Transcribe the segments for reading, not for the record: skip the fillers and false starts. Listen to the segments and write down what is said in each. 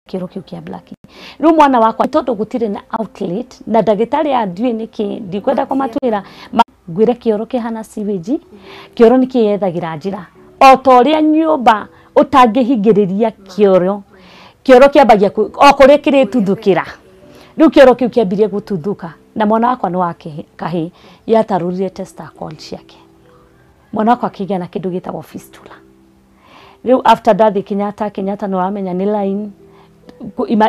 kioro kiu kia black riu mwana wakwa tondu gutire na outlet na ndagitari andui niki ndikwenda kumatwira gwire kioro kihana sewage kioro nikiyethagira njira o toria nyumba utangihingiriria kioro kiambagia okuria kirituthukira riu kioro kiu kiambirie gututhuka na mwana wakwa ni wake kahi yatarurire testicle ciake mwana wakwa akigia na kindu gitagwo fistula riu after that Kenyatta no amenya ni line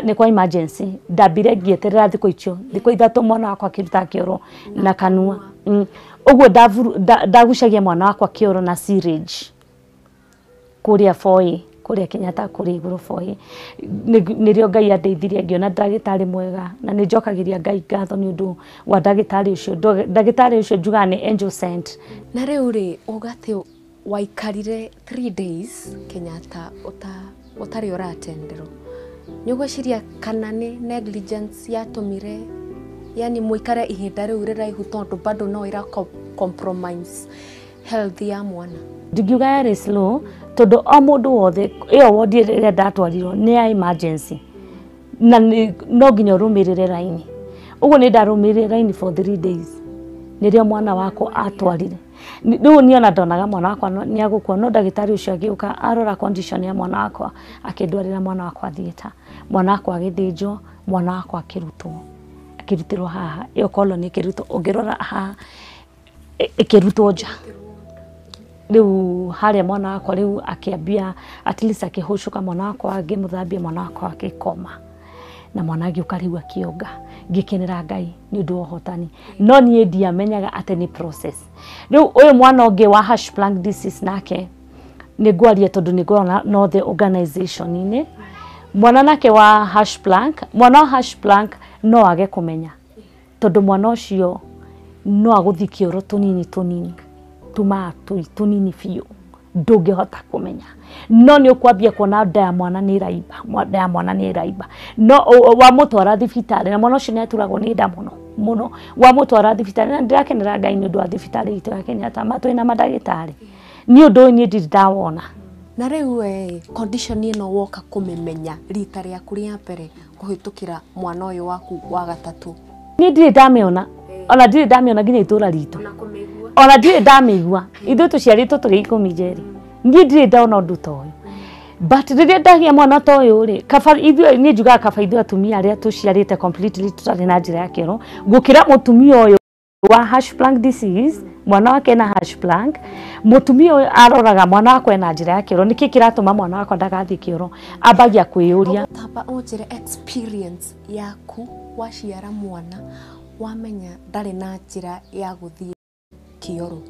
ni kwa emergency ndambire ngieterera thiko icio thiko ithatu mwana wakwa akiruta kioro na kanua uguo ndagucagia mwana wakwa kioro na syringe kuria foi kuria Kenyatta kuri iguru foi nirio Ngai andeithirie ngiona ndagitari mwega na ni njokagiria Ngai ngatho ni undu wa ndagitari ucio njuga ni angel sent na riu ri ugati waikarire 3 days Kenyatta utari uratendero nyugwiciria kana ni negligence yatumire yani muikare ihinda riu riraihu tondu bado no ira compromise health ya mwana ndigiuga yari slow tondu o mundu wothe iyo wodi ria ndatwarirwo ni ya emergency na no nginya rumirire line uguo ni ndarumirire line for 3 days nirio mwana wako atwarire riu niona ndonaga mwana wakwa ni agukua no ndagitari ucio agiuka arora condition ya mwana wakwa akindwarira mwana wakwa thieta mwana wakwa agithinjwo mwana wakwa akirutirwo haha iyo colony ikirutwo ungirora haha ikirutwo nja riu haria mwana wakwa riu akiambia at least akihucuka mwana wakwa agimuthambia mwana wakwa akikoma na mwana agiuka riu akionga ngikenera Ngai ni undu ohotani no nie ndiamenyaga ate ni process riu uyu mwana ungi wa hash plank disease nake ni ngwaria tondu ni ngorona no the organization ine mwana nake wa hash plank no age kumenya tondu mwana ucio no aguthi kioro tunini tunini fiu ndungihota kumenya no ni ukwambia kuona nda mwana ni raiba no wa mutwara thibitari na mwana ucio ni aturagwo ni nda muno wa mutwara thibitari na ndirakenera Ngai ni undu wa thibitari itu ya Kenyatta matwina madagitari ni undu ni ndawona na riu condition ino woka kumemenya rita ria kuria mbere kuhitukira mwana uyu waku wa gatatu ni ndire ndamiona ona ndire ndamiona nginya itura ritu ona ndire ndamigua ithu tuciaritwo turi 10 jeri ni ndire ndona undu toyo but riria ndagia mwana toyo ri kaba ithu ni njuga kaba ithu atumia aria tuciarite completely tutari na njira ya kioro gukira mutumia uyu wa hash plank disease mwana wake na hash plank mutumia uyu aroraga mwana wake na njira ya kioro niki kiratuma mwana wake ndagathi kioro ambagia kwiyuria tamba onjere experience yaku waciara mwana wamenya ndari na njira ya guthii kioro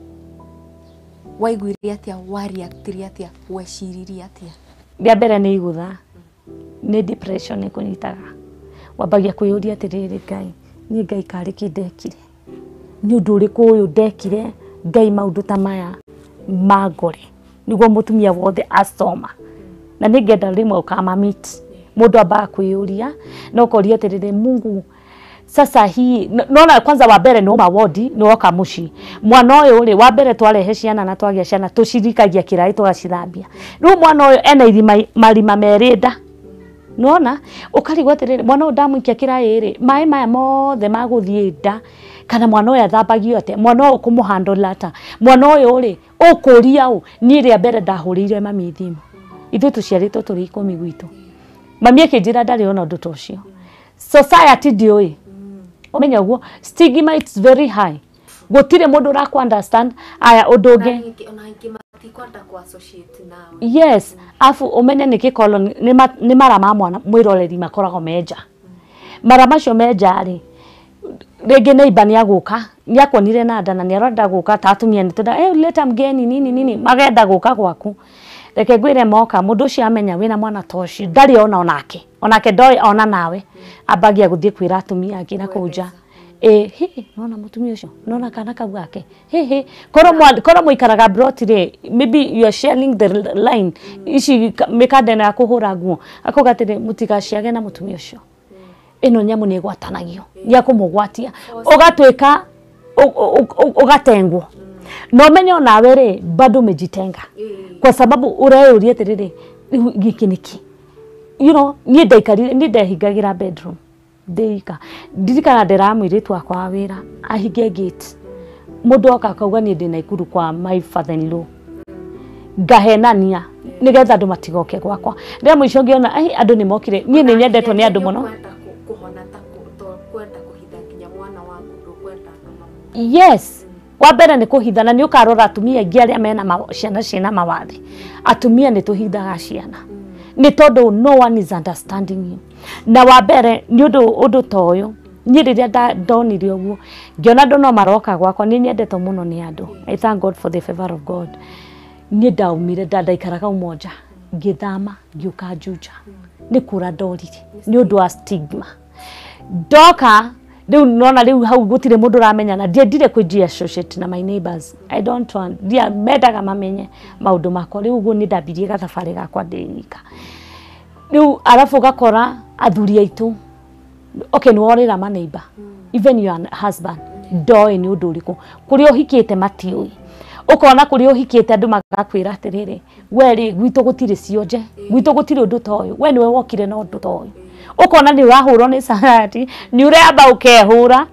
waiguire atia wareactire atia weciririe atia bia mbere ni igutha ni depression ni kunyitaga wambagia kwiyuria atiriri Ngai ni Ngai kari kindekire ni undu uriku uyu ndekire Ngai maundu ta maya magore niguo mutumia wothe asoma na ningenda rimwe ukamamit mundu amba kwiyuria no koria atiriri Mungu sasa hii nona kwanza wa mbere no mawodi no oka muci mwana uyu ri wa mbere twarehe ciana na twagia ciana tucirikagia kirai tugacithambia riu mwana uyu ena irima marima merinda nona ukarigwa atiriri mwana uyu ndamwikia kirai ri mai maya mothe maguthie nda kana mwana uyu athambagio ate mwana uyu kumuhandle ata mwana uyu ri ukuria u ni ria mbere ndahurire mami thimu ithu tuciaritwo turi 10 gwitu mami akinjira ndari ona undu tocio society ndioi omenya guo stigma it's very high gutire mundu ra ku understand aya udunge ona ingi matikwenda ku associate nawe yes afu omenya niki colon ni marama mwana mwiroreri makorago meja marama cio meja ri rege neighbor ni aguka ni akonire na nda na ni aronda guka tatumia ni tonda leta mgeni nini magenda guka gwaku reke gwire moka mundu ucio amenya wina mwana toci ndari onake ndoi ona nawe ambagia guthie kwira atumia angi na kuja nona mutumia ucio nona kana kau gake koro muikaraga brought ri maybe you are sharing the line ici mikandena ya kuhura nguo akugatire mutigaciage na mutumia ucio ino nyamu ni gwatanagio ya kumugwatia ugatwika ugatengwo no menyo nawe ri bado mejitenga kwa sababu ureyuria atiriri giki niki you know ni ndaikarire ni ndehingagira bedroom ndeika ndirikana ndiramwiritu akwa wira ahinge gate mundu oka akauga ni ndina ikuru kwa my father in law ngahenania nigetha andu matigoke gwakwa ria muico ngiona ai andu ni mokire nie ni nyendetwo ni andu muno yes wa mbere ni kuhithana ni ukarora atumia ingi aria mena ciana cina mawathi atumia ni tuhithaga ciana ni tondu no one is understanding you na wa mbere ni undu toyo ni riria ndonire uguo ngiona andu no maroka gwakwa ni nyendetwo muno ni andu I thank God for the favor of God ni ndaumire ndaikaraga umoja ngithama ngiuka Juja ni kura ndorire ni undu wa stigma doka riu nona riu hau gutire mundu ramenyana ndiendire kujia associate na my neighbors I don't want dia mendaga mamenye maundu makwa riu uguo ni ndambirie gathabari gakwa ndinyika riu arafu gakora athuri aitu okay ni worira ma neighbor even your husband doi ni undu uriku kuri uhikite matiui ukona kuri uhikite andu magakwira atiriri weri gwitu gutire cionje gwitu gutire undu toyo we niwe wokire na undu toyo ukona ni urahurwo ni sarati ni ureba ukehura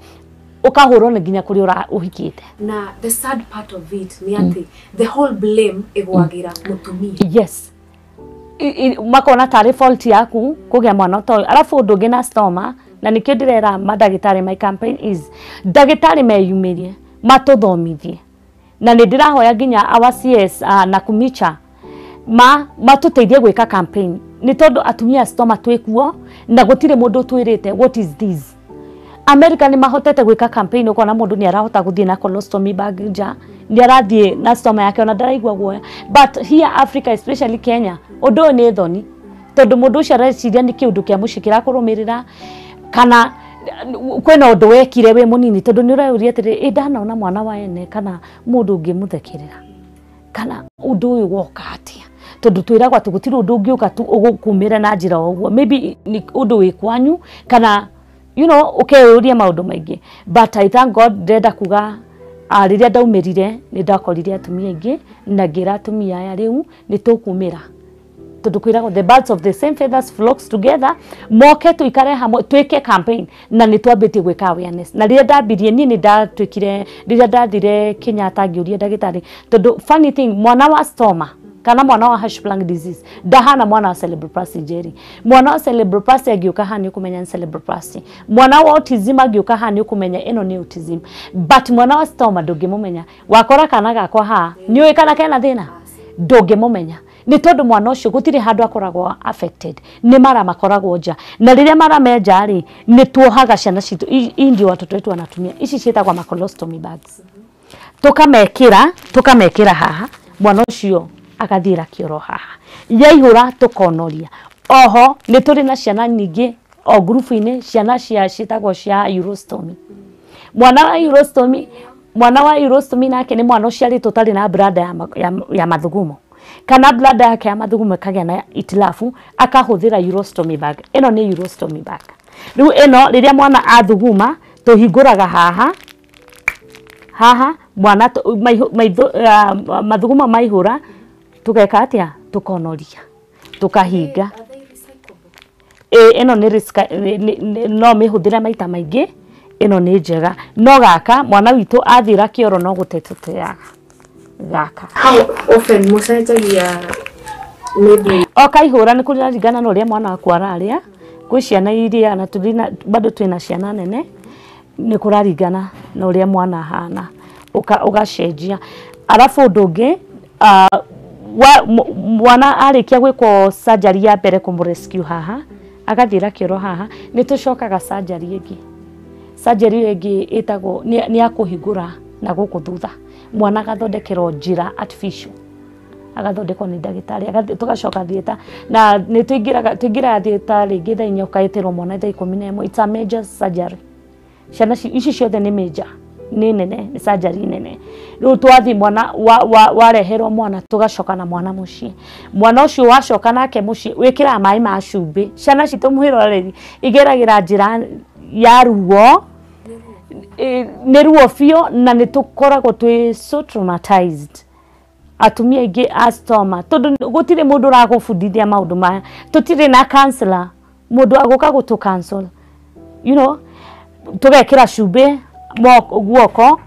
ukahurwo ni nginya kuri uhikite na the sad part of it ni ati the whole blame igwagira mutumia yes makona tari fault yaku kugia mwana toyo arafu undu na stoma na nikio ndirera madagitari my campaign is dagitari meyumirie matuthomithie na ni ndirahoya nginya our CS na kumicha matuteithie gwika campaign ni tondu atumia stoma twikuo na gutire mundu twirite what is this America ni mahotete gwika campaign ukona mundu ni arahota guthie na colostomy bag nja ni arathie na stoma yake ona ndaraigwa guoya but here Africa especially Kenya undu ni thoni tondu mundu ucio areciria ni kiundu kia mushikira kurumirira kana kwena undu wekire we munini tondu ni urauria atiri ndanaona mwana wa ene kana mundu ungimuthekirira kana undu uyu woka atia tondu twiragwa tugutiri undu ungiuka tu ugukumira na njira oguo maybe ni undu wi kwanyu kana you know ukeuria maundu maingi but I thank God ndenda kuga riria ndaumirire ni ndakorire atumia ingi na ngira atumia aya riu ni tukumira tondu kwiragwa the birds of the same feathers flocks together moke tuikare hamwe twike campaign na ni twambitie gwika awareness na riria ndambirie ni ndatwikire riria ndathire Kenyatta ngiuria ndagitari tondu funny thing mwana wa stoma kana mwana wa hash lung disease ndahana mwana wa cerebral palsy Jerry mwana wa cerebral palsy agiuka hani ukumenya cerebral palsy mwana wa autism agiuka hani ukumenya eno ni autism but mwana wa stoma ndungimumenya wakora kana gakwa ha ni uĩ kana kena thina ndungimumenya ni tondu mwana ucio gutire handu akoragwo affected ni mara makoragwo nja na riria mara menja ri ni tuohaga ciana citu indio watoto wetu wanatumia ici cietagwa colostomy bags tukamekira haha mwana ucio akathira kioro haha yaihura tukonoria oho ni turi na ciana nyingi o group-ini ciana cietagwo cia urostomy mwana wa urostomy nake ni mwana uciari tutari na brada ya mathugumo kana blada yake ya mathugumo kagĩa na itilafu akahuthira urostomy bag eno ni urostomy bag riu eno riria mwana athuguma tuhinguraga haha mwana mathuguma maihura tugeka atia tukonoria tukahinga eno ni no mihuthira maita maingi eno ni njega no gaka mwana witu athira kioro no guteteteaga gaka how often mucenjagia maybe okaihura ni kuringana na uria mwana waku araria kwi ciana iria na turina bado twina ciana nene ni kuraringana na uria mwana hana ugacenjia arafu ndungi mwana arikia gwikwo surgery ya mbere kumrescue haha agathira kioro haha ni tucokaga surgery ingi itagwo ni akuhingura na guku thutha mwana gathondekerwo njira artificial agathondekwo ni ndagitari tugacoka theater na ni tuingiraga theater ringi thaa 4 ukaeterwo mwana thaa 11 it's a major surgery ciana ici ciothe ni major ni nene ni surgery nene riu twathi mwana wareherwo mwana tugacoka na mwana mucii mwana ucio wacoka nake mucii wikira mai ma cumbi ciana citumuhiroreri igeragira njira ya ruo ni ruo fio na ni tukoragwo twi so traumatized atumia ingi astoma tondu gutire mundu ragufundithia maundu maya tutire na counselor mundu agoka gutu counsel you know tugekira cumbi guoko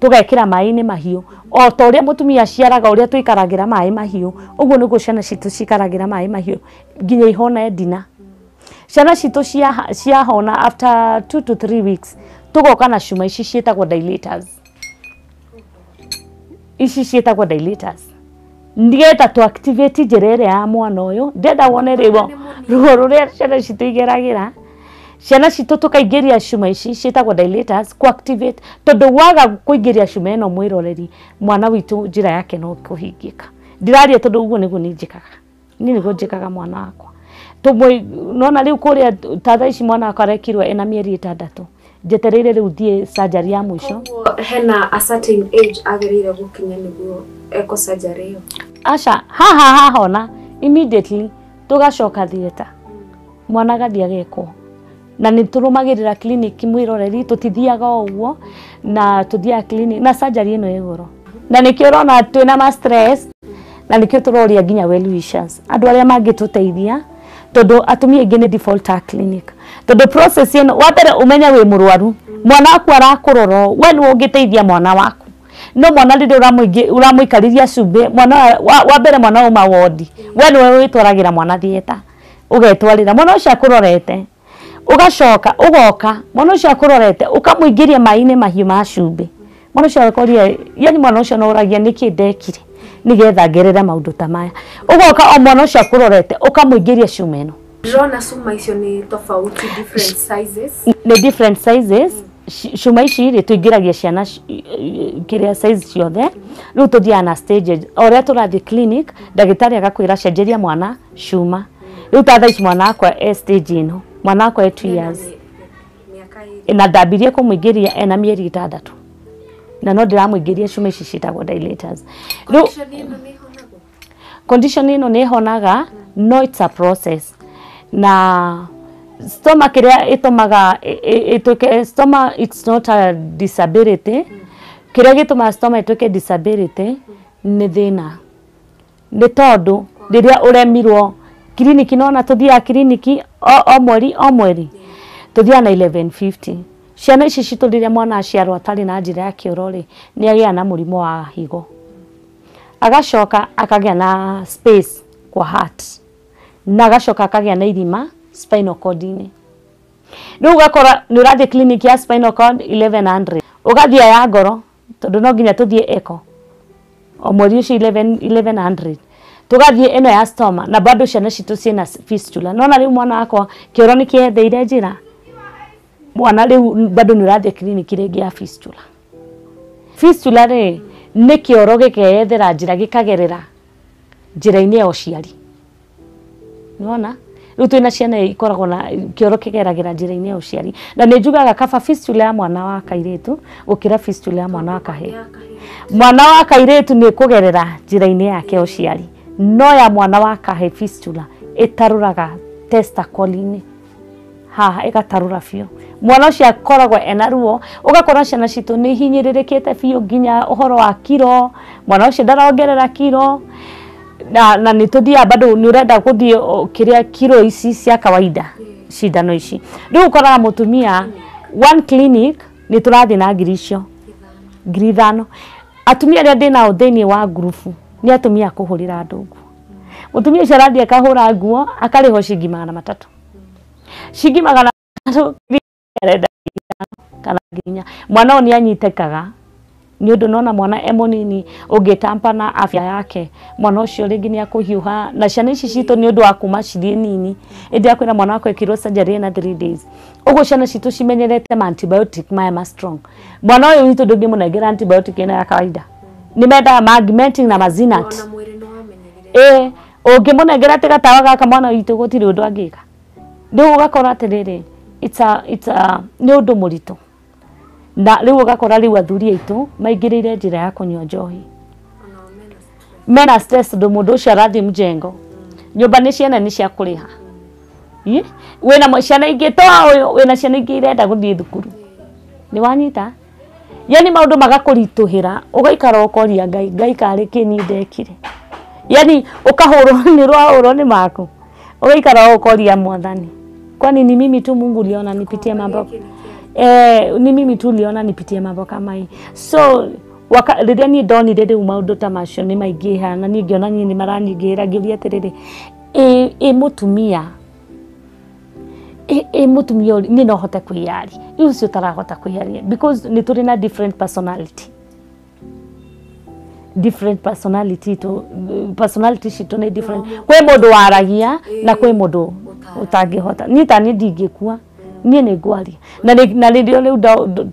tugekira mai-ini mahiu o ta uria mutumia aciaraga uria tuikaragira mai mahiu uguo niguo ciana citu cikaragira mai mahiu nginya ihone ndina ciana citu ciahona after 2 to 3 weeks tugoka na cuma ici cietagwo dilators ici cietagwo dilators ndigeta tu activate njira iria ya mwana uyu ndenda wone riwo ruo ruria ciana citu igeragira ciana citu tukaigeria cuma ici cietagwo dilators ku activate tondu waga kuingeria cuma ino mwiroreri mwana witu njira yake no kuhingika ndiraria tondu uguo niguo ninjikaga niguo njikaga mwana wakwa tumwe nona riu kuria tatha ici mwana akarekirwe ena mieri 6 jetereire riu thie surgery ya mwisho hena a certain age agerire gukinya niguo eko surgery yo acha ha hona immediately tugacoka theater mwana gathia geko na niturumagirira clinic mwiroreri tutithiaga uguo na tuthia clinic na surgery ino igoro na nikio rona twina ma stress na nikio turoria nginya well wishers andu aria mangituteithia tondu atumia ingi ni default clinic tondu process ino wabere umenya wi murwaru mwana waku arakuroro we ni ungiteithia mwana waku no mwana riri uramuikariria cumbi mwana wabere mwana uma wodi we ni witwaragira mwana thieta ugetwarira mwana ucio akurorete ugacoka ugoka mwana ucio akurorete ukamuingiria mai-ini mahiu ma cumbi mwana ucio akoria yani mwana ucio no uragia niki ndekire nigetha ngerera maundu ta maya ugoka o mwana ucio akurorete ukamuingiria cuma ino Rona cuma icio ni tofauti different sizes ni different sizes cuma ici ri tuingiragia ciana kiria size ciothe riu tuthia na stage oria turathi clinic ndagitari agakwira cenjeria mwana cuma riu tatha ici mwana akwa stage ino mwana akwa 2 years na ndabirie kumuingiria ena mieri 6 na no ndiramuingiria cuma ici cietagwo dilators condition ino ni honaga no it's a process na stoma kiria itumaga ituke stoma it's not a disability kiria gituma stoma ituke disability ni thina ni tondu riria uremirwo kliniki nona tuthia kliniki o mweri tuthia na 1150 ciana ici citu riria mwana aciarwo atari na njira ya kioro ri ni agia na murimo wa higo agacoka akagia na space kwa heart na agacoka akagia na irima spinal cord ini riu gakora ni urathi clinic ya spinal cord 1100 ugathia ya ngoro tondu no nginya tuthie echo o mweri ucio 1100 tugathie eno ya stoma na bado ciana citu ciena fistula nona riu mwana wakwa kioro ni kietheire njira mwana riu bado ni urathi clinic ringi ya fistula ri ni kioro gikeyethera njira gikagerera njira-ini ya uciari nona riu twina ciana ikoragwo na kioro kigeragira njira-ini ya uciari na ni njugaga kaba fistula ya mwana wa kairitu gukira fistula ya mwana wa kahe mwana wa kairitu ni kugerera njira-ini yake uciari no ya mwana wa kahe fistula itaruraga testicle-ini haha igatarura biu mwana ucio akoragwo ena ruo ugakora ciana citu ni hinyiririkite biu nginya uhoro wa kiro mwana ucio ndarongerera kiro na nituthia bado ni urenda kuthie kiria kiro ici cia kawaida cindano ici riu ukoraga mutumia one clinic ni turathi na ngiricio ngiri 5 atumia ria ndina uthini wa grupu ni atumia kuhurira andu nguo mutumia ucio arathi akahura nguo akariho ciringi 300 ciringi 300 arenda kana nginya mwana oni anyitekaga ni undu nona mwana emonini ungitampa na afya yake mwana ucio ringi ni akuhiuha na ciana ici citu ni undu wa kuma cirie nini indi akwira mwana wako ekirwo surgery na 3 days ugo ciana citu cimenyerete antibiotic maya strong mwana uyu witu ndungi munengera antibiotic ina ya kawaida ni menda augmenting na mazinat ungimunengera tigatawa gaka mwana witu gutiri undu angika ndu ugakora atiriri it's a ni undu murito na riu ugakora riu athuri aitu maingirire njira ya kunywa njohi mena stress ndo mundu ucio arathi mjengo nyumba ni ciana ni cia kuriha wina ciana ingi to uyu wina ciana ingi irenda guthii thukuru ni wanyita yani maundu magakurituhira ugaikara ukoria ngai kari kini ndekire yani ukahurwo ni maku ugaikara ukoria Mwathani kwani ni mimi tu Mungu uliona nipitie mambo ni mimi tu uliona nipitie mambo kama hii so riria ni ndonire maundu ta macio ni maingiha na ni ngiona ni maranyigira ngiuria atiriri mutumia mutumia ni no hote kwiyari ucio tarahota kwiyari because ni turi na different personality to personality shito ni different kwe mundu waragia na kwe mundu utangihota ni tani ndingikua ni ni ngwaria na ndio riu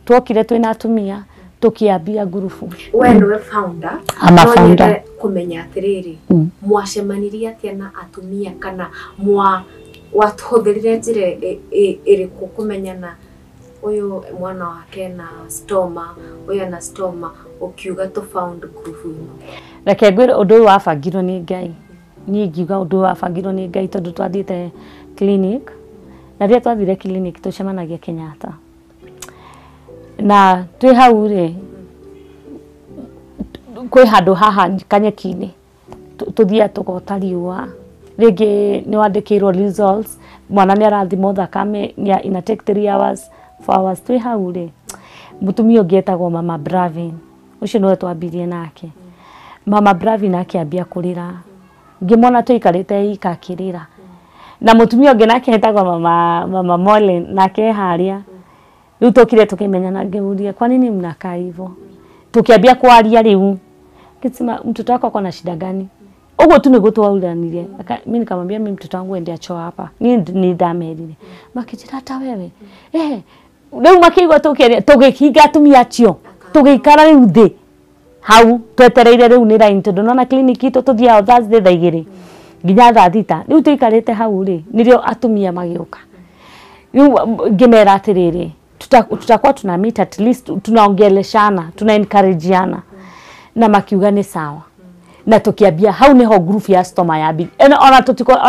twokire twina atumia tukiambia gurufu we no founder ama founder kumenya atiriri mwacemanirie atia na atumia kana watuhũthĩrire njĩra ĩrĩkũ kũmenyana ũyũ mwana wake na stoma ũyũ na stoma ũkiuga to found group ĩno reke ngwĩre ũndũ ũyũ wabangirwo nĩ Ngai niĩ ngiuga ũndũ ũyũ wabangirwo nĩ Ngai tondũ twathiĩte clinic na rĩrĩa twathire clinic tũcemanagia Kenyatta na twĩ hau rĩ kwĩ handũ haha kanyeki-inĩ tũthia tũgota riũa rĩngĩ nĩ wandĩkĩirwo results mwana nĩ arathimwo thakame ina take 3 hours 4 hours twĩ hau rĩ mũtumia ũngĩ etagwo Mama Bravin ũcio nĩwe twambirie nake Mama Bravin akĩambia kũrĩra ngĩmona tũikarĩte ika akĩrĩra na mũtumia ũngĩ nake etagwo Mama Molen nake harĩa rĩu tũkire tũkĩmenyana ngĩmũria kwa nini mnakaa hivyo tukiambia kwaria rĩu kisema mtoto wako ana shida gani ugo tu niguo twauranire mimi nikamwambia mimi mtoto wangu ende acho hapa ni ndamerire makijira hata wewe leo makigwa tugikinga atumia acio tugikara riu thi hau twetereire riu ni line tondu nona clinic itu tuthia Thursday thaa 2 nginya thaa 6 riu tuikarite hau ri nirio atumia magioka riu ngimera atiriri tutakuwa tuna meet at least tunaongeleshana tuna encourageana na makiuga ni sawa na tukiambia hau niho group ya stoma ya bi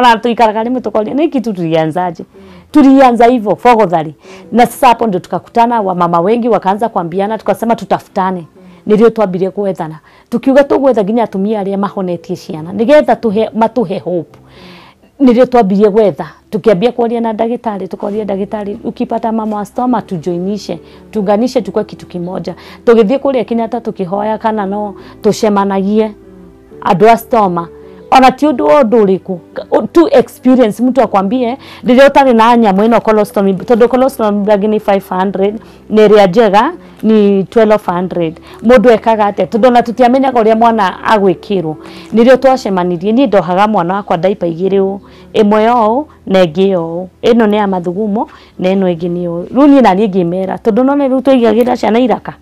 ona tuikaraga rimwe tukoria ni kitu tulianza hivyo fogodhari na sasa hapo ndio tukakutana wa mama wengi wakaanza kuambiana tukasema tutafutane nilio twambirie gwethana tukiuga tugwetha nginya atumia aria mahonetie ciana nigetha matuhe hope nilio twambirie gwetha tukiambia kuoria na ndagitari tukoria ndagitari ukipata mama wa stoma tujoinishe tuunganishe tukwe kitu kimoja tugithie kuria Kenyatta tukihoya kana no tucemanagie andu a stoma ona ti undu uriku tu experience mtu akwambie ndirio tari na nyamu ino colostomy tondu colostomy bagi ni 500 ni ria njega ni 1200 mundu ekaga ate tondu na tutiamenyaga uria mwana agwikirwo nirio twacemanirie ni ndohaga mwana wakwa daipa igiri imwe yo na ingi yo ino ni ya mathugumo na ino ingi ni yo runi na ni ngimera tondu no ni ru twigagira ciana iraka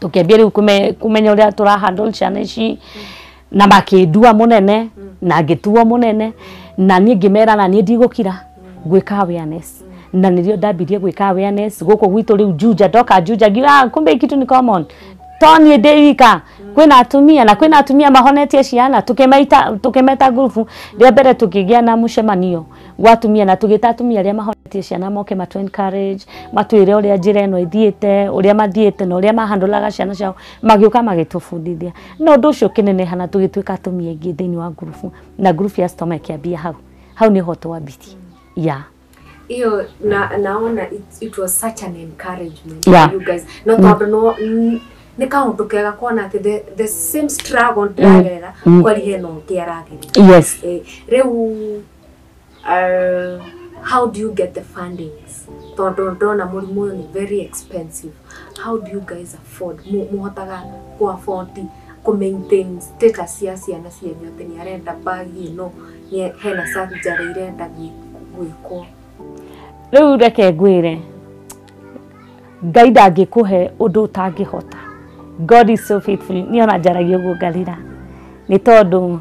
tukiambia riu kumenya uria turahandle ciana ici na makindua munene na ngituo munene na ni ngimera na ni ndigukira gwika awareness na nilio ndabirie gwika awareness guko gwitu riu juja doka juja gira kumbe kitu ni common toni ndewika kwina atumia mahonetie ciana tukemeta group ria mbere tukigia na mucemanio watumia na tugitatumia ria mahonetie ciana moke matu encourage matwire uria njira eno ithiete uria mathiete na uria mahandulaga ciana ciao magioka magitubundithia no ndu ucio kinene hana tugitwika atumia ingi thiini wa group na group ya stoma kiambia hau ni hoto wa biti iyo naona it was such an encouragement for you guys no tondu ni kaundu kega kuona ati the same struggle ndagera kwari heno kiaragera yes reu how do you get the fundings tondu ndona murimu ni very expensive how do you guys afford muhotaga ku afford ku maintain status ya ciana cienyu ati ni arenda bagi no ni hena surgery irenda gwikwo riu reke ngwire Ngai ndangikuhe undu utangihota God is so faithful ni ona njaragia uguo ngarira ni tondu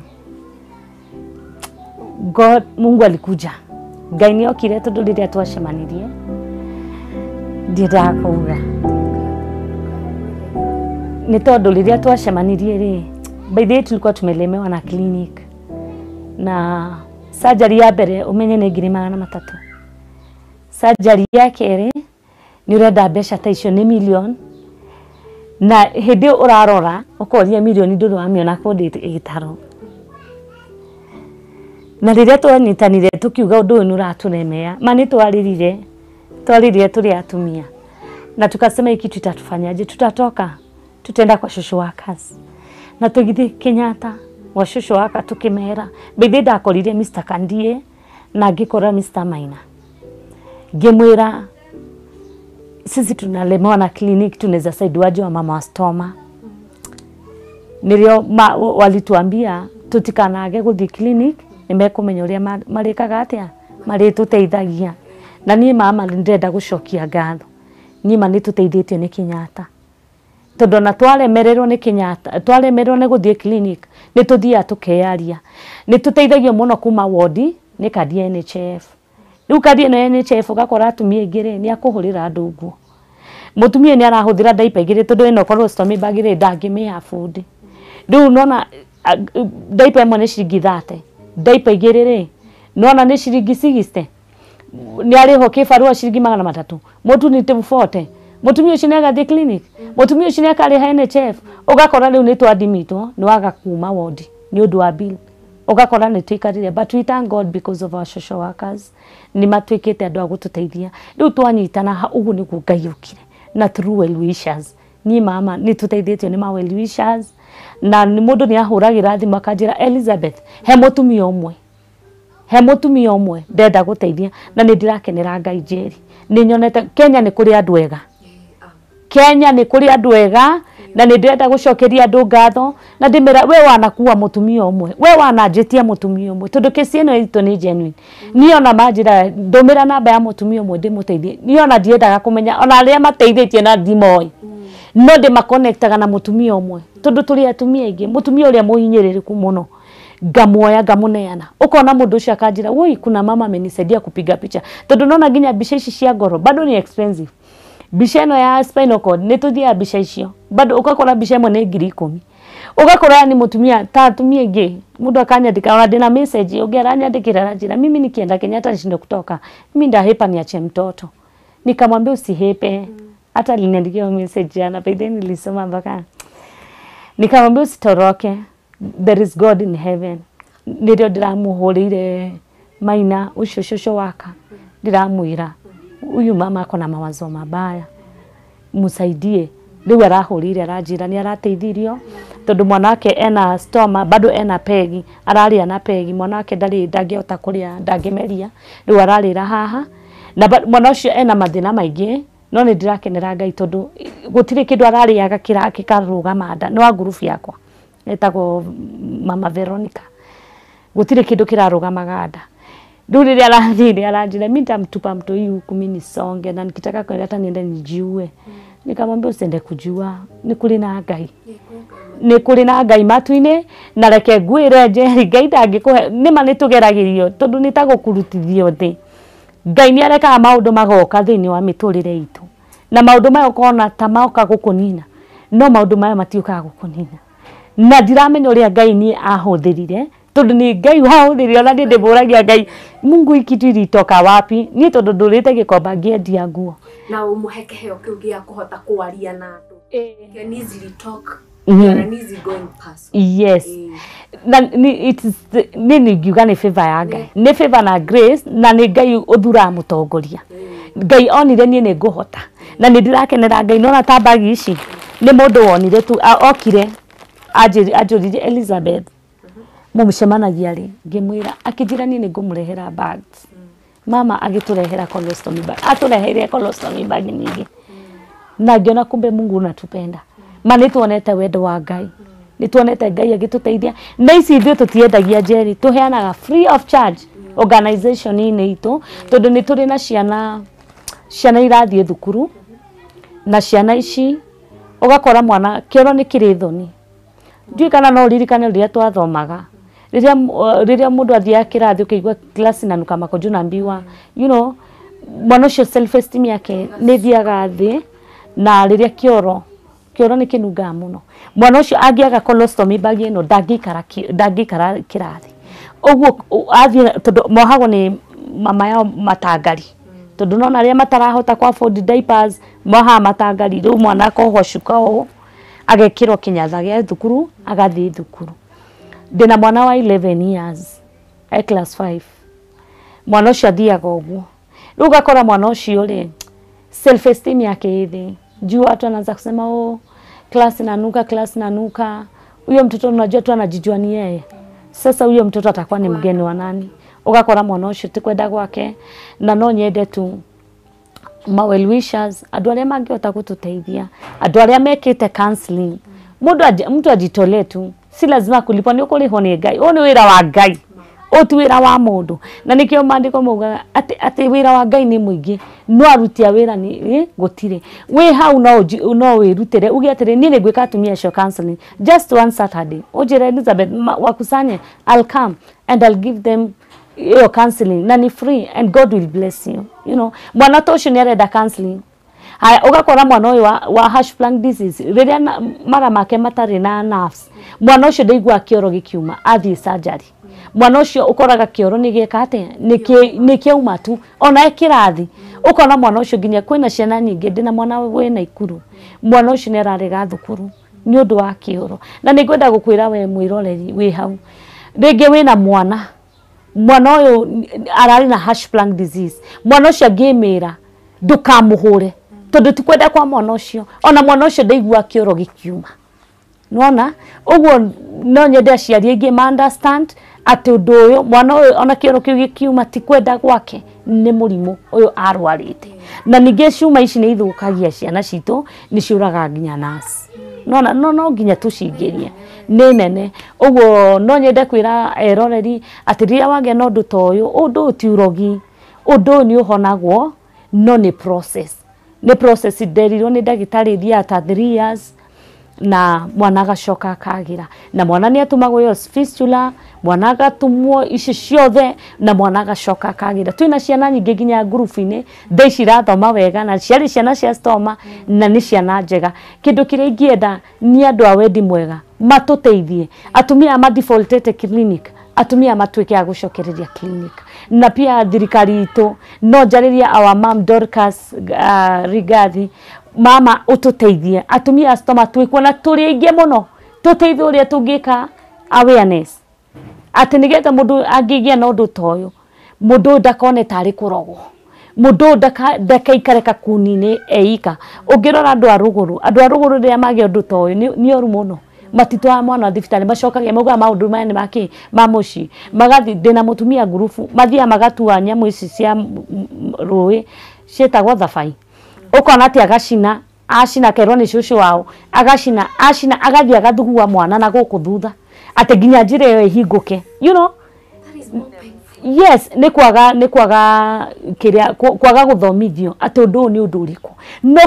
God Mungu alikuja Ngai ni okire tondu riria twacemanirie ndira kuuga ni tondu riria twacemanirie ri by the way tulikuwa tumelemewa na clinic na surgery ya mbere umenye ni 300,000 surgery ya kere ni urenda mbeca ta icio ni million na hindi urarora ukoria milioni nduru amiona kodi gitaro na riria twanyitanire tukiuga undu uyu uraturemea mani twaririre turi atumia na tukasema hiki tutatufanyaje tutatoka tutenda kwa shosho wakas na tugithi Kenyatta wa shosho waka tukimera bidhi ndakorire Mr. Kandie na ngikora Mr. Maina ngimwira sisi tunalemewa na clinic tunaweza saidiwaje wa mama wa stoma nirio walituambia tutikanage guthi clinic nimekumenya uria marikaga atia mari tuteithagia na nie mama ndenda gucokia ngatho nyima ni tuteithitio ni Kenyatta tondu na twalemererwo ni Kenyatta twalemererwo ni guthii clinic ni tuthia tukearia ni tuteithagio muno kuma wodi ni kadi NHF riu kadi NHF ugakora atumia ingire ni akuhurira andu nguo mutumia ni arahuthira daipa igire tondu eno colostomy bagire ndangime afford riu nona daipa imwe ni ciringi 30 daipa igire ri nona ni ciringi 60 ni ariho kibarua ciringi 300 mutu ni 40 mutumia ucio negathi clinic mutumia ucio nekari NHF ugakora riu ni twadimitwo ni waga kuma wodi ni undu wa bill ugakora ni twikarire but we thank God because of our social workers ni matwikite andu agututeithia riu twanyitana ugu ni kungayukire na through well wishers ni mama ni tuteithitio ni ma well wishers na ni mundu ni ahuragira thimu akanjira Elizabeth he mutumia omwe ndenda guteithia na ni ndirakenera Ngai njeri ni nyonete Kenya ni kuri andu ega Kenya ni kuri andu ega na ni ndenda gucokeria andu ngatho na ndimera we wanakuwa mutumia omwe we wananjitia mutumia omwe tondu kesi eno ito ni genuine ni ona manjira ndumira namba ya mutumia omwe ndimuteithie ni ona ndiendaga kumenya ona aria mateithĩtie na ndimoi no ndi makonectaga na mutumia omwe tondu turi atumia ingi mutumia uria muhinyiririku muno ngamuoya ngamuneana ukona mundu ucio akanjira woi kuna mama amenisaidia kupiga picha tondu nona nginya bica ici cia ngoro bado ni expensive bica eno ya spinal cord ni tuthia bica icio bado ukakora bica imwe ni 10,000 ugakora ni mutumia ta atumia ingi mundu akanyandika ona ndina message ungeranyandikira ranjira mimi nikienda Kenyatta nishinde kutoka mimi ndahepa niache mtoto nikamwambia usihepe hata aliniandikia message ana baadaye nilisoma mpaka nikamwambia usitoroke there is God in heaven nirio ndiramuhurire Maina ucio shosho waka ndiramwira uyu mama akona mawazo mabaya musaidie riu arahurire aranjira ni arateithirio tondu mwanake ena stoma bado ena pegi araria na pegi mwanake ndangihota kuria ndangimeria riu ararira haha na mwana ucio ena mathina maingi no ni ndirakenera Ngai tondu gutire kindu arariaga kikarugama nda ni wa group yakwa etagwo mama Veronica gutire kindu kirarugamaga nda riu riria arathire aranjira mimi nitamtupa mtoi huku mimi nisonge na nikitaka kwenda hata niende nijiue nikamwambia usende kujua ni kuri na Ngai matu-ini na reke ngwire Njeri Ngai ndangikuhe nima nitugeragirio tondu nitagukurutithio thi Ngai ni areka maundu magoka thiini wa miturire itu na maundu mayo kona ta maoka gukunina no maundu mayo matiuka gukunina na ndiramenya uria Ngai ni ahuthirire tondu ni Ngai wahuthirire ona ndiburagia Ngai Mungu ikitu ilitoka wapi ni tondu ndurite gikomba ngiendia nguo na umuheke heo kiugia kuhota kwaria na andu can easily talk and easy going past yes it is ni ngiuga ni favor ya Ngai ni favor na grace na ni Ngai uthura mutongoria Ngai onire nie ni nguhota na ni ndirakenera Ngai nona tabagi ici ni mundu wonire tu okire ajurire Elizabeth mumcemanagia ri ngimwira akijira nie ni ngumurehera bags mama agiturehera colostomy bag atureheire colostomy bag nyingi na ngiona kumbe Mungu unatupenda mani tuonete wendo wa Ngai ni tuonete Ngai agituteithia na ici ithuĩ tutiendagia Njeri tuheanaga free of charge organization ini itu tondu ni turi na ciana irathie thukuru na ciana ici ugakora mwana kioro ni kiri thoni ndui kana no ririkane riria twathomaga riria mundu athia kirathi ukigwa class na nuka makojo na mbiwa mwana ucio self esteem yake ni thiaga thi na riria kioro ni kinunga muno mwana ucio angiaga colostomy bag ino ndangikara kirathi uguo athie tondu mohagwo ni mama yao matangari tondu nona ria matarahota kwa afford diapers moha matangari riu mwana akoho cuka o agekirwo kinyatha gya thukuru agathii thukuru. Ndina mwana wa 11 years at class 5. Mwana ucio athiaga uguo. Riu gakora mwana ucio ri self esteem yake ithi. Juu watu anaanza kusema class inanuka. Huyo mtoto unajua tu anajijua ni yeye. Sasa huyo mtoto atakuwa ni mgeni wa nani? Ugakora mwana ucio tikwenda gwake na no nyende tu ma well wishers andu aria mangihota gututeithia, andu aria mekite counseling. Mtu ajitolee tu, si lazima kulipa, ni ukurihwo ni Ngai. Ni wira wa Ngai, tu wira wa mundu. Na nikio mandiko muga ati wira wa Ngai ni muingi, no arutia wira ni gutire. We hau no wirutire ugi atire ni ni gwika atumia cio counseling just one Saturday. Ojira Elizabeth wakusanye, I'll come and I'll give them your counseling na ni free and God will bless you. You know, mwana tosho ni arenda counseling. Haya ugakora mwana uyu wa hash plank disease riria mara make matari na nerves. Mwana ucio ndaigua kioro gikiuma athi surgery. Mwana ucio ukoraga kioro ni gieka ate ni kiauma tu ona ekirathi. Ukona mwana ucio nginya kwina ciana nyingi ndina mwana we na ikuru. Mwana ucio ni ararega thukuru ni undu wa kioro. Na ningwenda gukwira we mwiroreri wi hau. Ringi wina mwana uyu arari na hash plank disease. Mwana ucio ngimira ndukamuhure tondu tikwenda kwa mwana ucio, ona mwana ucio ndaigua kioro gikiuma. Nona uguo no nyende aciari aingi ma understand ati undu uyu mwana uyu ona kioro kiu gikiuma tikwenda gwake ni murimu uyu arwarite. Na ninge ciuma ici ni ithukagia ciana citu ni ciuraga nginya nasi. Nona no nginya tucingirie ni nene. Uguo no nyende kwira eroreri ati ria wage no ndu toyo undu ti urogi, undu ni uhonagwo no ni process. Ni process derirwo ni ndagitari thia ta 3 years na mwana agacoka akagira. Na mwana ni atumagwo yo fistula, mwana agatumwo ici ciothe na mwana agacoka akagira. Twina ciana nyingi nginya group-ini theici rathoma wega na ciari ciana cia stoma na ni ciana njega. Kindu kiria ingienda ni andu a wendi mwega matuteithie. Atumia ma defaultete clinic, atumia matuike a gucokereria clinic. Na pia thirikari itu no njariria our mom Dorcas Rigathi, mama ututeithie atumia stoma twikwo na turi aingi muno tuteithie uria tungika awareness ati nigetha mundu angigia na undu toyo mundu ndakone tari kurogwo, mundu ndakaikare kakunini eika. Ungirora andu a ruguru ria magi undu toyo ni oru muno. Matitwa mwana thibitari macokagia mauga maundu maya ni maki mamuci magathi ndina mutumia ngurubu mathia magatua nyamu ici cia rui cietagwo thabai. Ukona ati acina kerwo ni cucu wao acina agathi agathugua mwana na guku thutha ati nginya njira iyo ihinguke. You know, yes, ni kwaga kiria kwaga guthomithio ati undu ni undu uriku. No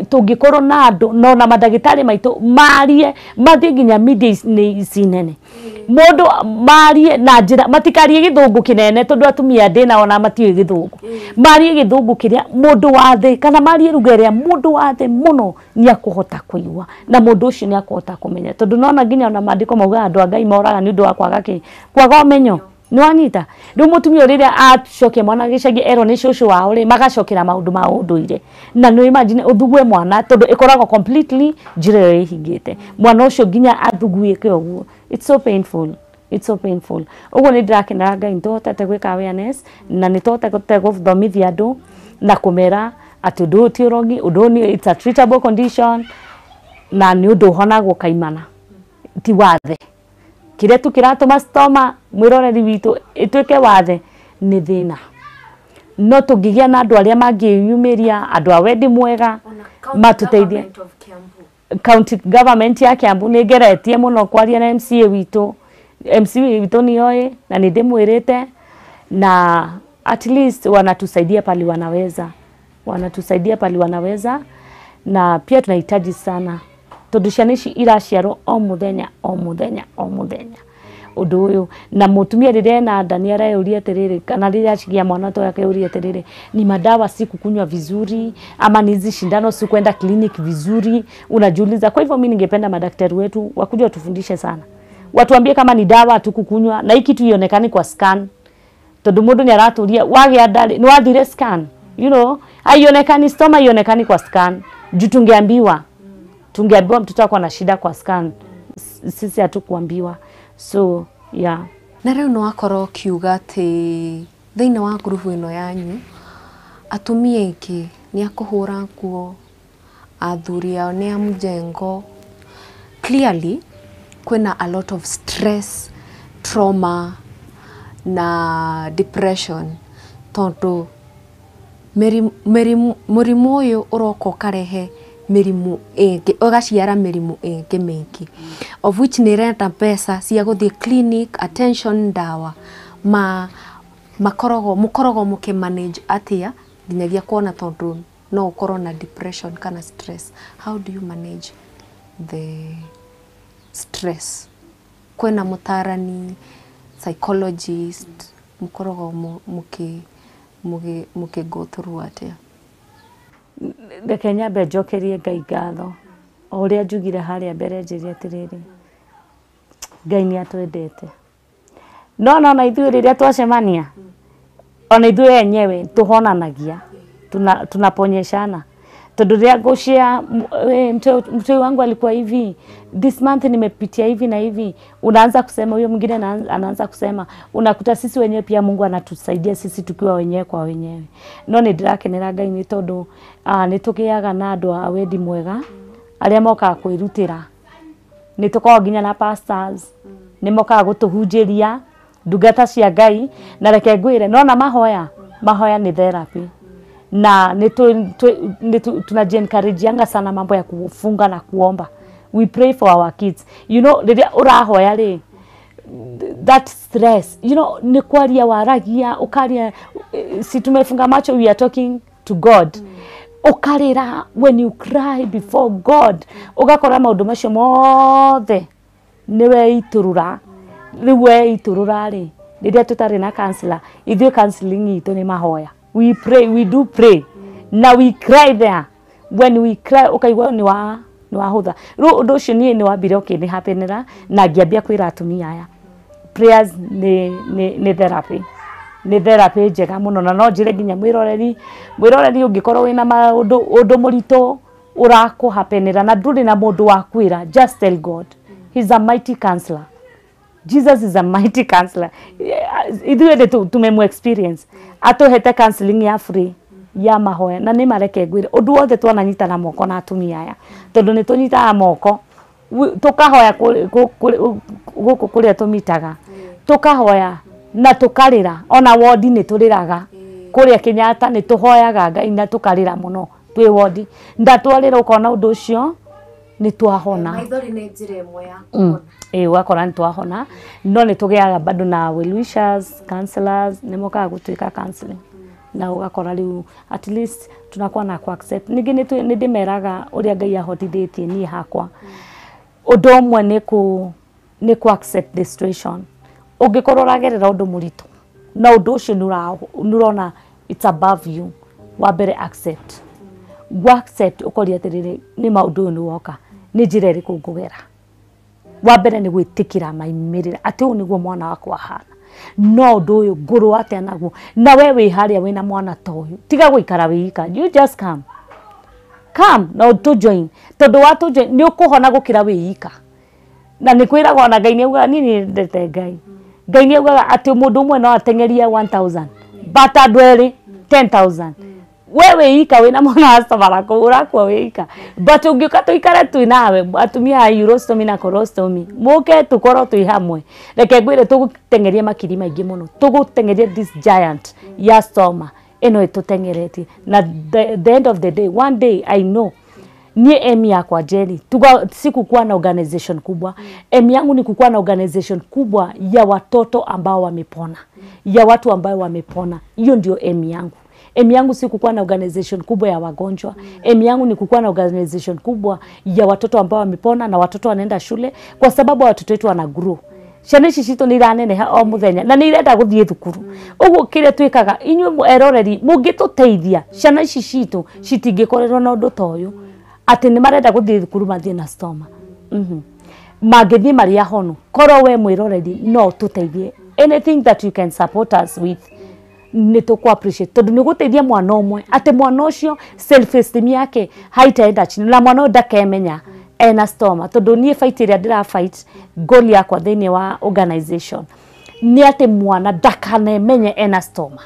tungikorwo na andu no na madagitari maitu marie mathie nginya media ni cinene mundu marie na njira matikarie githungu kinene tondu atumia ndina ona matiwe githungu marie githungu kiria mundu wathe kana marie rugeria mundu wathe muno ni akuhota kuigwa na mundu ucio ni akuhota kumenya tondu nona nginya ona mandiko mauga andu a Ngai moraga ni undu wa kwaga umenyo. Ni wanyita ndu mutumia riria acoke mwana gicagi ero ni cucu wao ri magacokera maundu ma unduire na no imagine uthugue mwana tondu ikoragwo completely njira yo ihingite mwana ucio nginya athuguike uguo. It's so painful, it's so painful. Uguo ni ndirakenera Ngai ntotete gwika awareness na nitotete guthomithia andu na kumera ati undu ti urogi, undu ni it's a treatable condition na ni undu honagwo kaimana ti wathe. Kire tu kiratuma stoma mwiroreri witu itwike wathe ni thina. No tungigia na andu aria mangiyumiria andu a wendi mwega matuteithie. County government ya Kiambu ni ngeretie muno kwaria na MCA witu ni oye na ni ndimwirite na at least wanatusaidia pali wanaweza na pia tunahitaji sana tondu ciana ici iraciarwo o muthenya undu uyu na mutumia riria na nda ni arayuria atiriri kana riria acigia mwana to yake uria atiriri ni madawa sikukunywa vizuri ama ni hizi shindano sikwenda clinic vizuri. Unajiuliza. Kwa hivyo mimi ningependa madaktari wetu wakuja watufundishe sana, watuambie kama ni dawa tukukunywa na hiki tu ionekane kwa scan tondu mundu ni araturia wage ndari ni wathire scan, you know, haionekani stoma ionekani kwa scan. Jutungeambiwa tungeambiwa mtoto wako na shida kwa scan, sisi hatukuambiwa. So yeah. Na rĩu no akorwo kiuga ati thĩinĩ wa group ĩno yanyu atumia aingĩ nĩ akũhũra nguo, athuri ao nĩ a mjengo. Clearly kwĩna a lot of stress, trauma na depression tondu murimu uyu uroka ukarehe mirimu ingi, ugaciara mirimu ingi mingi, of which ni renta pesa cia guthii clinic, attention, ndawa. Mukorogo mukimanage atia nginyagia kuona tondu no ukorwo na depression kana stress. How do you manage the stress? Kwena mutarani, psychologist, mukorogo muke go through atia? Reke nyambe njokerie Ngai ngatho o uria njugire haria mbere njiri atiriri, Ngai ni atwendete. No ithuĩ rĩrĩa twacemania, ona ithuĩ enyewe tuhonanagia, tunaponyeshana. Tondu rĩrĩa ngushia mtu wangu alikuwa hivi, this month nimepitia hivi na hivi, unaanza kusema, huyo mwingine anaanza kusema, unakuta sisi wenyewe pia Mungu anatusaidia sisi tukiwa wenyewe kwa wenyewe. No nĩ ndĩrakenera Ngai nĩ tondu nĩ tũgĩaga na andũ a wendi mwega arĩa mokaga kwĩrutĩra. Nĩ tũkoragwo nginya na pastors nĩ mokaga gũtũhunjĩria ndungata cia Ngai. Na reke ngwĩre, no mahoya nĩ therapy. Na tunajiencourageanga sana mambo ya kufunga na kuomba. We pray for our kids. You know, rĩrĩa ũrahoya rĩ, that stress, you know, ni kwaria waragia, ukaria, si tumefunga macho, we are talking to God. Ukarira, when you cry before God, ugakora maundu macio mothe niwe iturura. Riwe iturura ri, rĩrĩa tutari na counselor, ithuĩ counseling itu ni mahoya. We pray, we do pray. Now we cry there. When we cry, ukaigua ni wahutha. Ru undu ucio ni wambire ni hapenera na ngiambia kwira atumia aya. Prayers ni therapy. Ni therapy njega muno, na no njire nginya mwiroreri ungikorwo wina maundu murito urakuhapenera na nduri na mundu wa kwira, just tell God. He's a mighty counselor. Jesus is a mighty counselor. Ithuĩ tumemu experience. Atuhete counseling ya free ya mahoya, na nĩ mareke ngwire undu wothe twananyita na moko na atumia aya, tondu nĩ tunyitaga moko tukahoya guku kuria tumitaga, tukahoya na tukarira. Ona wodi nĩ turiraga kuria Kenyatta, nĩ tuhoyaga Ngai na tukarira muno twi wodi. Ndatwarira ukona undu ucio ni twahona. Maithori nĩ njĩra ĩmwe ya kuona. Wakora ni twahona. No nĩ tugiaga bado na well wishers, counselors, nĩ mokaga gũtuĩka counseling. Na ugakora riu at least tunakuwa na ku accept. Ningĩ nĩ ndĩmeraga ũrĩa Ngai ahotithĩtie niĩ hakwa. Ũndũ ũmwe nĩ ku accept the situation. Ũngĩkorwo ũragerera ũndũ mũritũ na ũndũ ũcio nĩ ũrona it's above you, wambere accept. Accept ukoria atiriri ni maundu ni woka, ni njira iriku ngugera. Wambere ni gwitikira maimirira ati u niguo mwana wakwa hana. No undu uyu nguru atia naguo, na we wi haria wina mwana ta uyu, tiga guikara wika. You just come na to join. Tondu watu join ni ukuhona gukira wika. Na ni kwiragwo na Ngai ni uga nini ndete Ngai. Ngai ni uga ati mundu umwe no atengeria 1000, but andu eri 10000. Wewe ika wina mwana astabara kurakwa wika, but ungiuka tuikara tu nawe atumia urostomi na korostomi muke tukoro tu hamwe. Reke ngwire tugutengeria makiri maingi muno, tugutengeria this giant ya stoma eno itutengeretie. Na the end of the day, one day I know nie emi yakwa Jenny sikukuwa na organization kubwa. Emi yangu ni kukuwa na organization kubwa ya watoto ambao wamepona, ya watu ambao wamepona. Hiyo ndio emi yangu. Emi yangu si kukuwa na organization kubwa ya wagonjwa. Emi yangu ni kukuwa na organization kubwa ya watoto ambao wamepona na watoto wanaenda shule, kwa sababu watoto wetu wana grow. Ciana ici citũ nĩ iraneneha o muthenya na nĩ irenda gũthiĩ thukuru. Ũguo kĩrĩa twĩkaga inyuĩ eroreri mũngĩtũteithia ciana ici citũ citingĩkorerwo na ũndũ ta ũyũ atĩ nĩ marenda gũthiĩ thukuru mathiĩ na stoma. Mangĩthiĩ marĩ ahonu. Korwo we mwĩroreri no tũteithie. Anything that you can support us with ni tuku appreciate, tondu ni guteithia mwana umwe ati mwana ucio self esteem yake haitaenda chini, na mwana ndakemenya ena stoma tondu nie fight ria ndira fight goal yakwa thini wa organization ni ati mwana ndakanemenye ena stoma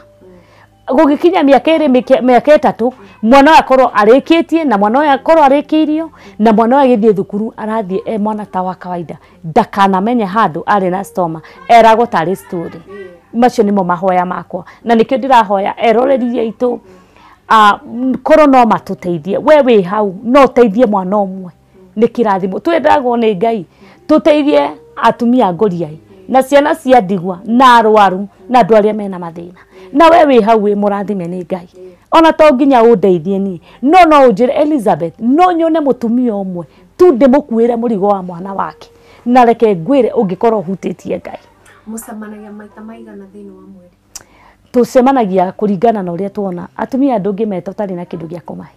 gugikinya miaka iri miaka itatu mwana akorwo arikitie na mwana akorwo arikiirio na mwana agithie thukuru arathie mwana ta wa kawaida ndakanamenye handu ari na stoma eragwo tari story macio nimo mahoya makwa na nikio ndirahoya eroreri itu korwo no matuteithie we wi hau no teithie mwana omwe ni kirathimo twendagwo ni Ngai tuteithie atumia ngoriai na ciana cia ndigwa na arwaru na andu aria mena mathina na we wi hau wi murathime ni Ngai ona to nginya undeithie ni no unjire Elizabeth no nyone mutumia omwe tu ndimukuire murigo wa mwana wake na reke ngwire ungikorwo hutitie Ngai mucemanagia maita maigana thini wa mweri tucemanagia kuringana na uria tuona atumia ndungi meta utari na kindu gya kumahe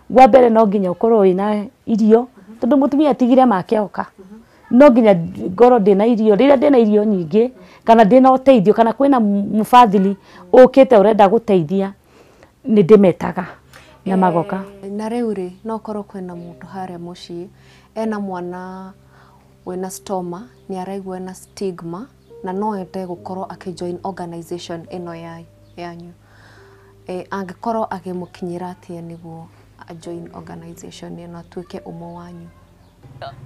wa mbere no nginya ukorwo wina irio tondu mutumia tigire make oka no nginya ngoro ndina irio riria ndina irio nyingi kana ndina uteithio kana kwina mufadhili ukite urenda guteithia ni ndimetaga na magoka na riu ri no korwo kwina mundu haria mucii ena mwana wina stoma ni araigwa na stigma na no ende gukorwo akijoin organization ino yanyu angikorwo agimukinyira atia niguo join organization ino atuike umwe wanyu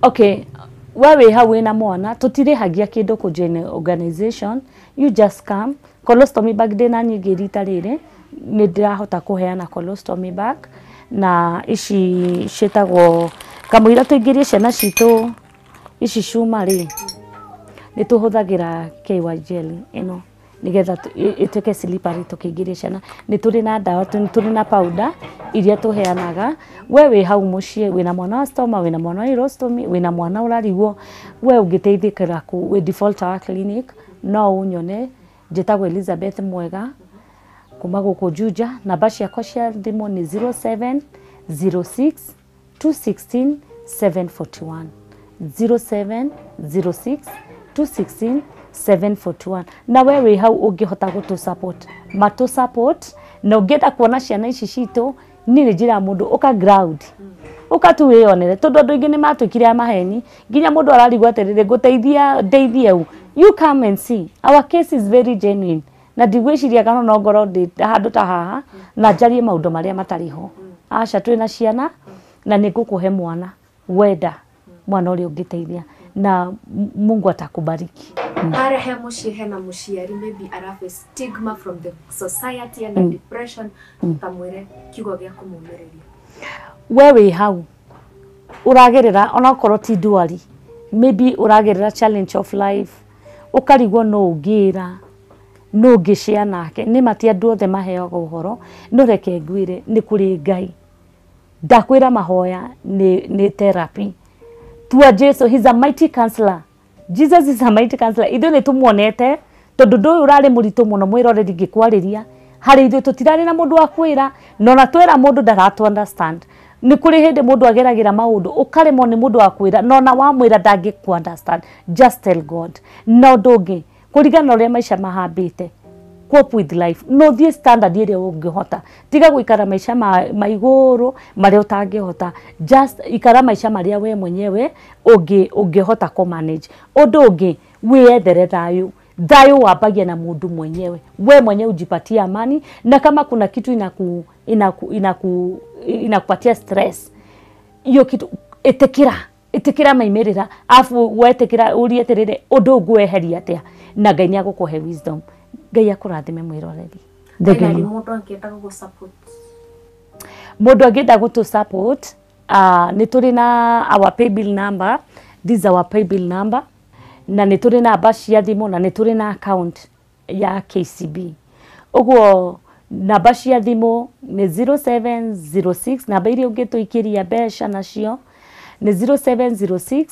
okay wewe hawe na mwana tutirihagia kindu ku join organization you just come colostomy bag dena nyingi rita riri ni ndirahota kuheana colostomy bag na ici citagwo kamwira tuingirie ciana citu ici cuma ri ni tuhuthagira KY gel ino nigetha ituke slippery tukingirie ciana ni turi na dawa turi na powder iria tuheanaga wewe hau mucie wina mwana wa stoma wina mwana wa irostomy wina mwana urarigwo we ungiteithikira ku we default our clinic no unyone njitagwo Elizabeth Mwega kuma guku Juja na bashi yakwa cia thimu ni 0706 216 741 0706 216 741 na wewe hau ungihota gutu support matu support na ungenda kuona ciana ici citu ni njira mundu uka ground ukatu wionere tondu andu ingi ni matwikire maheni nginya mundu ararigwa atirire guteithia ndeithie u you come and see our case is very genuine na ndigwiciria kana no ngoro ndi handu ta haha na njarie maundu maria matariho aca twina ciana na nigukuhe mwana wenda mwana uri ungiteithia na Mungu atakubariki. Arehe mucii hena muciari maybe arafe stigma from the society and depression tamwire kiugo gya kumumiriria wewe hau uragerera ona korwo ti ndwari maybe uragerera challenge of life ukarigwo no ungira no ngishia nake ni mati andu othe maheaga uhoro no reke ngwire ni kuri Ngai ndakwira mahoya ni therapy tua Jesu he's a mighty counselor Jesus is a mighty counselor ithu ni tumuonete tondu ndu urari muritu muno mwirore ngikwariria hari ithu tutirari na mundu wa kwira no na twera mundu ndaratu understand ni kuri hindi mundu ageragira maundu ukaremo ni mundu wa kwira no na wa mwira ndangi ku understand just tell God no ndungi kurigana uria maisha mahambite cope with life no thie standard iria ungihota tiga guikara maisha maiguru maria utangihota just ikara maisha maria we mwenyewe ungihota ku manage undu ungi wiethere thayu wabagia na mundu mwenyewe we mwenyewe ujipatia amani na kama kuna kitu inakupatia stress hiyo kitu itikira maimerera afu wetekira urieterere undu ngweheria atia na Ngai niagukuhe wisdom Ngai akurathime mwiroreri ndegeri mundu angenda gugu support mundu angenda gutu support ni turi na our pay bill number this is our pay bill number na ni turi na bashi ya thimu na ni turi na account ya KCB uguo namba cia thimu ni 0706 namba iria ungituikiria besha nacio ni 0706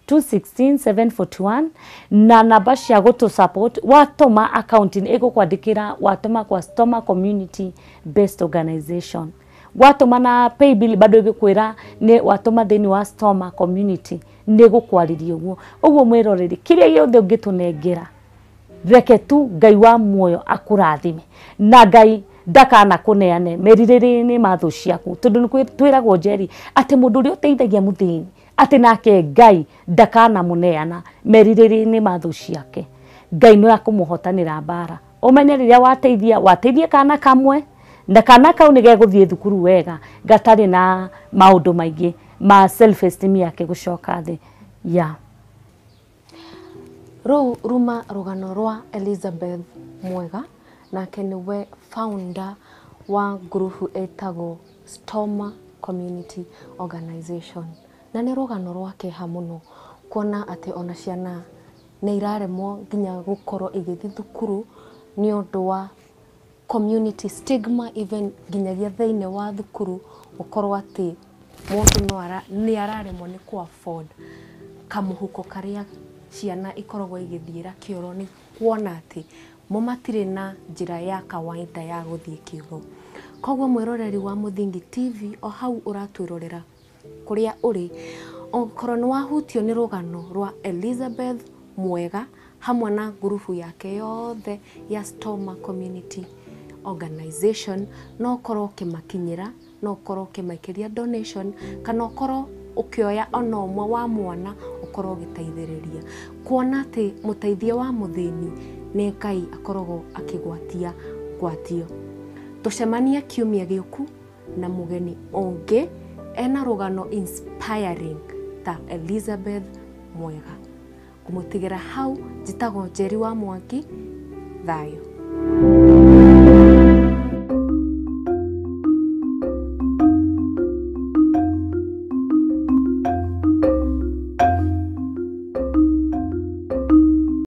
216 741 na namba cia gutu support watoma accounting igukwandikira watoma kwa Stoma Community Based Organization watoma na pay bill bado igikwira ni watoma thini wa Stoma Community ni gukwariria uguo mwiroreri kiria giothe ungitunengera reke tu Ngai wa muoyo akurathime na Ngai ndakana kuneane meririri ni mathu ciaku tondu twiragwo Njeri ati mundu uri uteithagia muthini ati nake Ngai ndakana muneana merirĩrĩ-inĩ ma thũ ciake. Ngai no akumuhotanĩra mbara. Umenye rĩrĩa wateithie kana kamwe na kana kau nĩ gegũthiĩ thukuru wega gatarĩ na maũndũ maingĩ ma self esteem yake gũcoka thĩ. Ruma rugano rwa Elizabeth Mwega nake niwe founder wa group etagwo Stoma Community Organization. Na nĩ rugano rwake hamuno kuona ati ona ciana nĩ iraremwo nginya gũkorwo igĩthiĩ thukuru nĩ ũndũ wa community stigma, even nginyagia thĩinĩ wa thukuru gũkorwo ati mũndũ nĩ araremwo nĩ ku afford kamuhuko karia ciana ikoragwo igithiira kioro, ni kuona ati matirĩ na njira ya kawaida ya guthii kioro. Koguo mwiroreri wa Muthingi TV o hau uratwirorera kuria uri, okorwo nĩ wahutio nĩ rugano rwa Elizabeth Mwega hamwe na grupu yake yothe ya Stoma Community Organization, no korwo kimakinyira, no korwo kimakiria donation, kana korwo ukioya ona ũmwe wa mwana ukorwo giteithĩrĩria, kuona ati muteithia wa muthini nĩ Ngai akoragwo akigwatia gwatio. Tucemanie kiumia gĩũku na mugeni ũngĩ ena rugano inspiring ta Elizabeth Mwega. Kumutigĩra hau njitagwo Njeri wa Mwangi. Thayo.